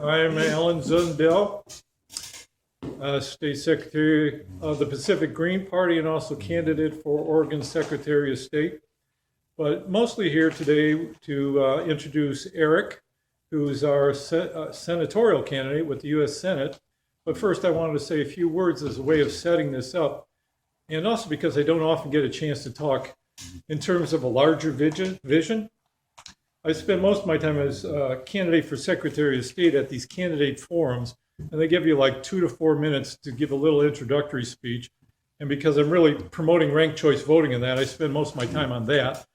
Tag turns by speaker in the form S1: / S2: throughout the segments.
S1: I'm Alan Zundel, State Secretary of the Pacific Green Party and also candidate for Oregon Secretary of State. But mostly here today to introduce Erick, who's our senatorial candidate with the US Senate. But first I wanted to say a few words as a way of setting this up, and also because I don't often get a chance to talk in terms of a larger vision. I spend most of my time as a candidate for Secretary of State at these candidate forums, and they give you like 2 to 4 minutes to give a little introductory speech. And because I'm really promoting ranked choice voting in that, I spend most of my time on that.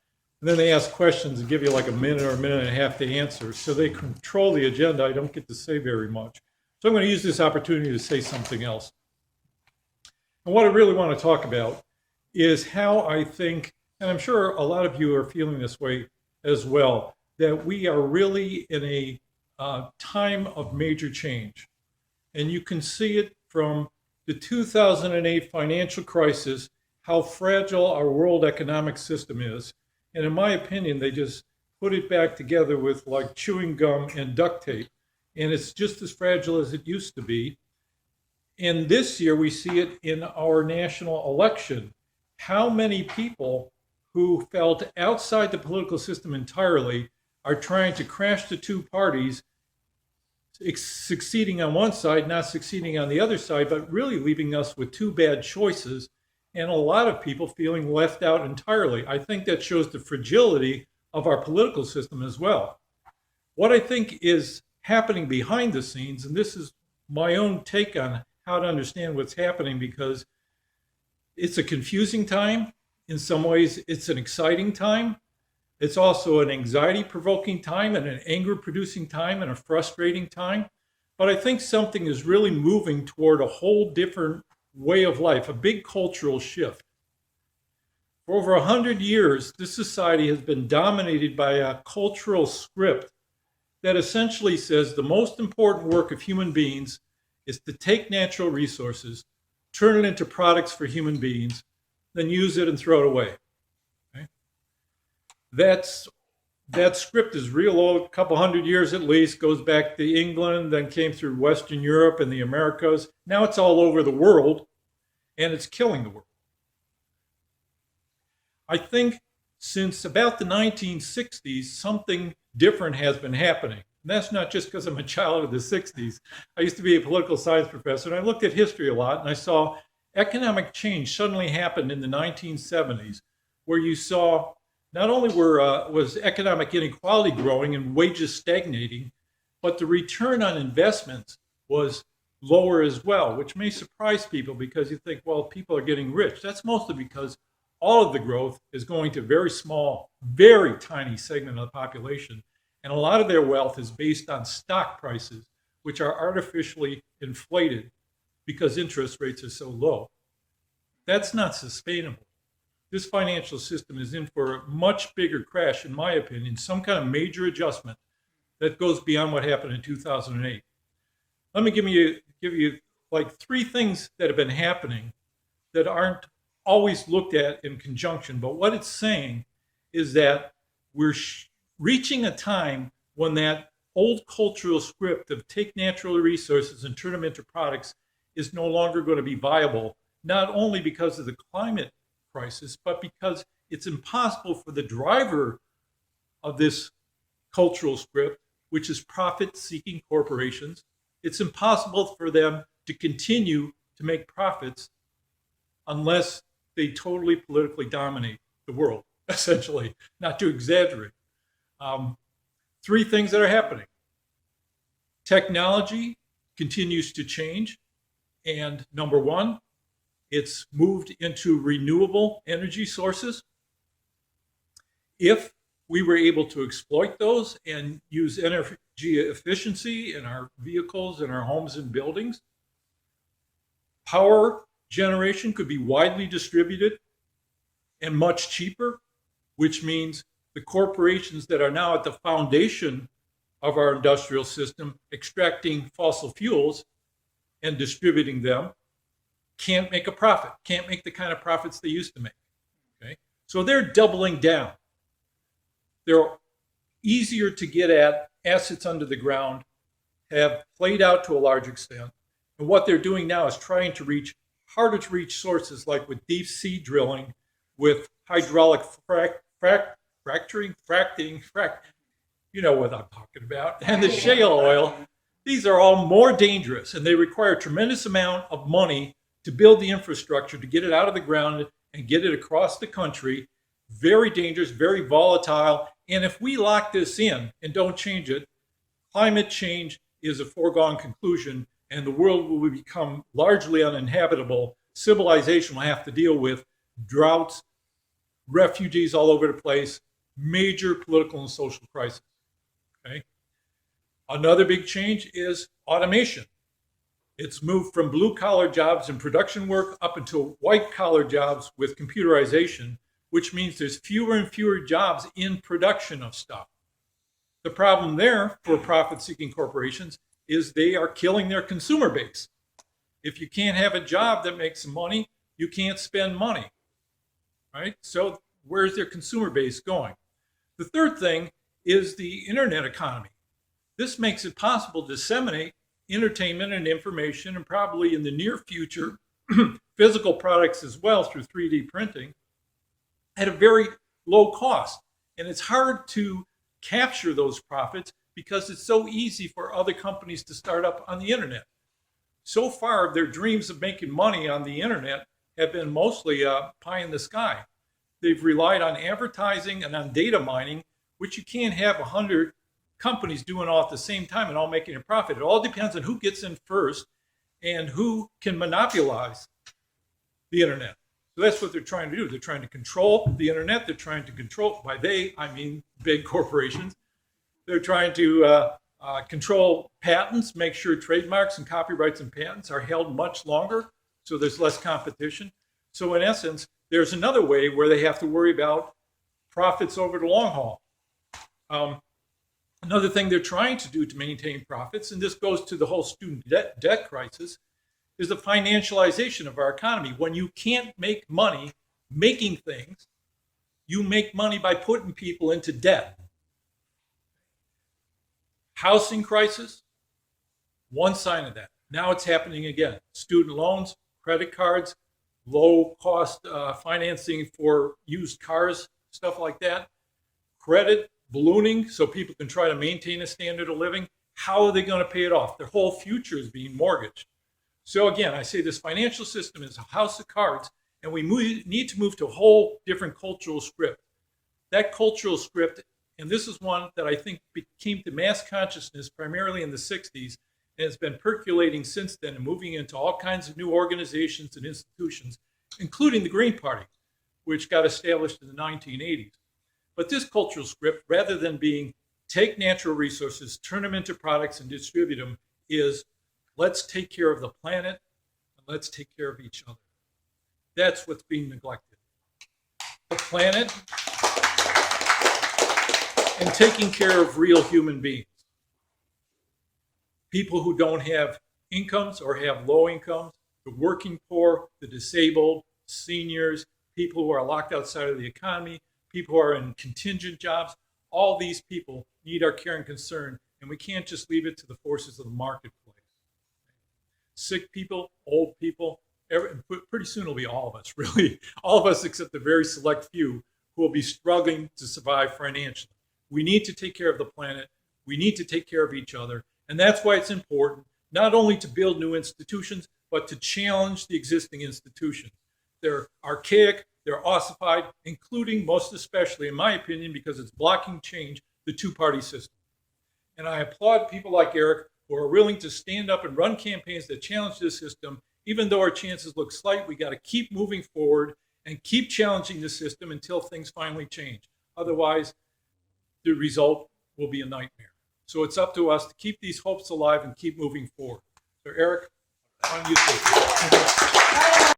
S1: And then they ask questions and give you like a minute or a minute and a half to answer. So they control the agenda. I don't get to say very much. So I'm going to use this opportunity to say something else. And what I really want to talk about is how I think, and I'm sure a lot of you are feeling this way as well, that we are really in a time of major change. And you can see it from the 2008 financial crisis, how fragile our world economic system is. And in my opinion, they just put it back together with like chewing gum and duct tape. And it's just as fragile as it used to be. And this year we see it in our national election. How many people who felt outside the political system entirely are trying to crash the two parties, succeeding on one side, not succeeding on the other side, but really leaving us with two bad choices, and a lot of people feeling left out entirely. I think that shows the fragility of our political system as well. What I think is happening behind the scenes, and this is my own take on how to understand what's happening, because it's a confusing time. In some ways, it's an exciting time. It's also an anxiety-provoking time and an anger-producing time and a frustrating time. But I think something is really moving toward a whole different way of life, a big cultural shift. For over 100 years, this society has been dominated by a cultural script that essentially says the most important work of human beings is to take natural resources, turn it into products for human beings, then use it and throw it away. Okay? That script is real old, a couple hundred years at least, goes back to England, then came through Western Europe and the Americas. Now it's all over the world, and it's killing the world. I think since about the 1960s, something different has been happening. And that's not just because I'm a child of the 60s. I used to be a political science professor, and I looked at history a lot, and I saw economic change suddenly happened in the 1970s, where you saw not only was economic inequality growing and wages stagnating, but the return on investments was lower as well, which may surprise people because you think, well, people are getting rich. That's mostly because all of the growth is going to very small, very tiny segment of the population. And a lot of their wealth is based on stock prices, which are artificially inflated because interest rates are so low. That's not sustainable. This financial system is in for a much bigger crash, in my opinion, some kind of major adjustment that goes beyond what happened in 2008. Let me give you like 3 things that have been happening that aren't always looked at in conjunction, but what it's saying is that we're reaching a time when that old cultural script of take natural resources and turn them into products is no longer going to be viable, not only because of the climate crisis, but because it's impossible for the driver of this cultural script, which is profit-seeking corporations, it's impossible for them to continue to make profits unless they totally politically dominate the world, essentially, not to exaggerate. 3 things that are happening. Technology continues to change. And number 1, it's moved into renewable energy sources. If we were able to exploit those and use energy efficiency in our vehicles, in our homes and buildings, power generation could be widely distributed and much cheaper, which means the corporations that are now at the foundation of our industrial system, extracting fossil fuels and distributing them, can't make a profit, can't make the kind of profits they used to make. Okay? So they're doubling down. They're easier to get at assets under the ground have played out to a large extent. And what they're doing now is trying to reach harder to reach sources, like with deep sea drilling, with hydraulic fracturing, you know what I'm talking about, and the shale oil. These are all more dangerous, and they require a tremendous amount of money to build the infrastructure, to get it out of the ground and get it across the country. Very dangerous, very volatile. And if we lock this in and don't change it, climate change is a foregone conclusion, and the world will become largely uninhabitable. Civilization will have to deal with droughts, refugees all over the place, major political and social crisis. Okay? Another big change is automation. It's moved from blue-collar jobs and production work up into white-collar jobs with computerization, which means there's fewer and fewer jobs in production of stuff. The problem there for profit-seeking corporations is they are killing their consumer base. If you can't have a job that makes money, you can't spend money, right? So where's their consumer base going? The third thing is the internet economy. This makes it possible to disseminate entertainment and information, and probably in the near future, physical products as well through 3D printing at a very low cost. And it's hard to capture those profits because it's so easy for other companies to start up on the internet. So far, their dreams of making money on the internet have been mostly pie in the sky. They've relied on advertising and on data mining, which you can't have 100 companies doing all at the same time and all making a profit. It all depends on who gets in first and who can monopolize the internet. So that's what they're trying to do. They're trying to control the internet. They're trying to control, by they, I mean big corporations. They're trying to control patents, make sure trademarks and copyrights and patents are held much longer so there's less competition. So in essence, there's another way where they have to worry about profits over the long haul. Another thing they're trying to do to maintain profits, and this goes to the whole student debt crisis, is the financialization of our economy. When you can't make money making things, you make money by putting people into debt. Housing crisis, one sign of that. Now it's happening again. Student loans, credit cards, low cost financing for used cars, stuff like that. Credit ballooning so people can try to maintain a standard of living. How are they going to pay it off? Their whole future is being mortgaged. So again, I say this financial system is a house of cards, and we need to move to a whole different cultural script. That cultural script, and this is one that I think came to mass consciousness primarily in the 60s, and has been percolating since then and moving into all kinds of new organizations and institutions, including the Green Party, which got established in the 1980s. But this cultural script, rather than being take natural resources, turn them into products and distribute them, is let's take care of the planet and let's take care of each other. That's what's being neglected. The planet and taking care of real human beings. People who don't have incomes or have low incomes, the working poor, the disabled, seniors, people who are locked outside of the economy, people who are in contingent jobs, all these people need our care and concern, and we can't just leave it to the forces of the marketplace. Sick people, old people, pretty soon it'll be all of us, really. All of us except the very select few who will be struggling to survive financially. We need to take care of the planet. We need to take care of each other. And that's why it's important not only to build new institutions, but to challenge the existing institutions. They're archaic, they're ossified, including, most especially, in my opinion, because it's blocking change, the two-party system. And I applaud people like Erick who are willing to stand up and run campaigns that challenge this system. Even though our chances look slight, we got to keep moving forward and keep challenging the system until things finally change. Otherwise, the result will be a nightmare. So it's up to us to keep these hopes alive and keep moving forward. So Erick, why don't you take it?